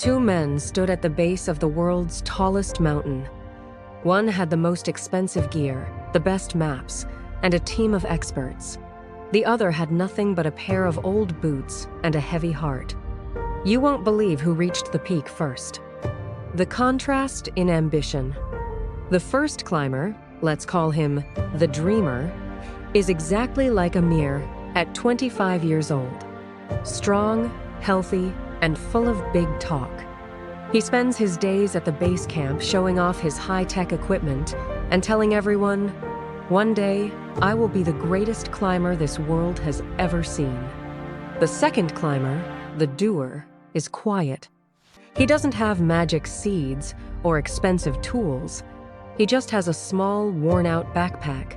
Two men stood at the base of the world's tallest mountain. One had the most expensive gear, the best maps, and a team of experts. The other had nothing but a pair of old boots and a heavy heart. You won't believe who reached the peak first. The contrast in ambition. The first climber, let's call him the dreamer, is exactly like Amir at 25 years old. Strong, healthy, and full of big talk. He spends his days at the base camp showing off his high-tech equipment and telling everyone, "One day, I will be the greatest climber this world has ever seen." The second climber, the doer, is quiet. He doesn't have magic seeds or expensive tools. He just has a small, worn-out backpack.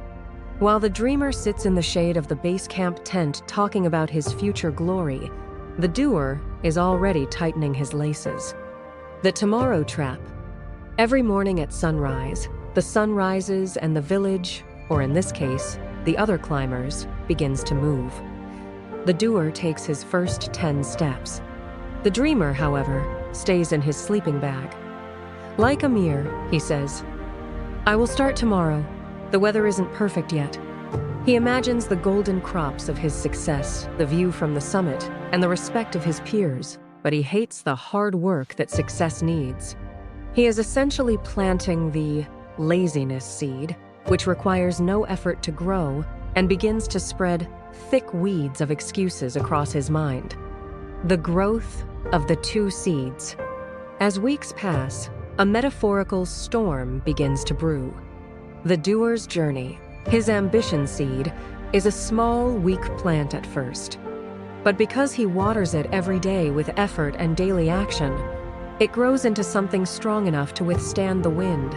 While the dreamer sits in the shade of the base camp tent talking about his future glory, the doer is already tightening his laces. The tomorrow trap. Every morning at sunrise, the sun rises and the village, or in this case, the other climbers, begins to move. The doer takes his first 10 steps. The dreamer, however, stays in his sleeping bag. Like Amir, he says, "I will start tomorrow. The weather isn't perfect yet." He imagines the golden crops of his success, the view from the summit, and the respect of his peers, but he hates the hard work that success needs. He is essentially planting the laziness seed, which requires no effort to grow and begins to spread thick weeds of excuses across his mind. The growth of the two seeds. As weeks pass, a metaphorical storm begins to brew. The doer's journey, his ambition seed, is a small, weak plant at first. But because he waters it every day with effort and daily action, it grows into something strong enough to withstand the wind.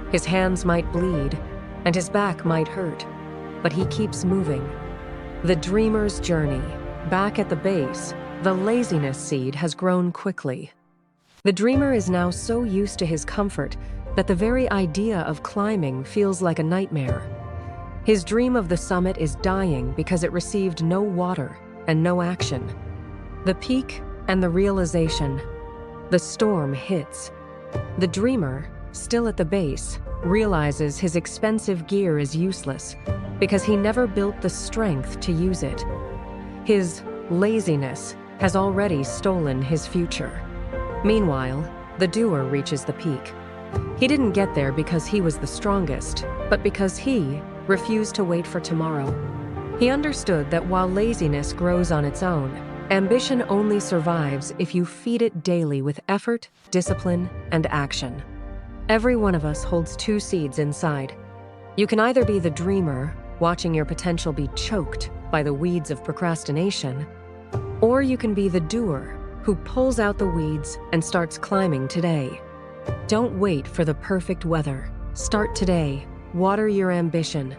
His hands might bleed, and his back might hurt, but he keeps moving. The dreamer's journey. Back at the base, the laziness seed has grown quickly. The dreamer is now so used to his comfort that the very idea of climbing feels like a nightmare. His dream of the summit is dying because it received no water and no action. The peak and the realization. The storm hits. The dreamer, still at the base, realizes his expensive gear is useless because he never built the strength to use it. His laziness has already stolen his future. Meanwhile, the doer reaches the peak. He didn't get there because he was the strongest, but because he refused to wait for tomorrow. He understood that while laziness grows on its own, ambition only survives if you feed it daily with effort, discipline, and action. Every one of us holds two seeds inside. You can either be the dreamer, watching your potential be choked by the weeds of procrastination, or you can be the doer, who pulls out the weeds and starts climbing today. Don't wait for the perfect weather. Start today. Water your ambition.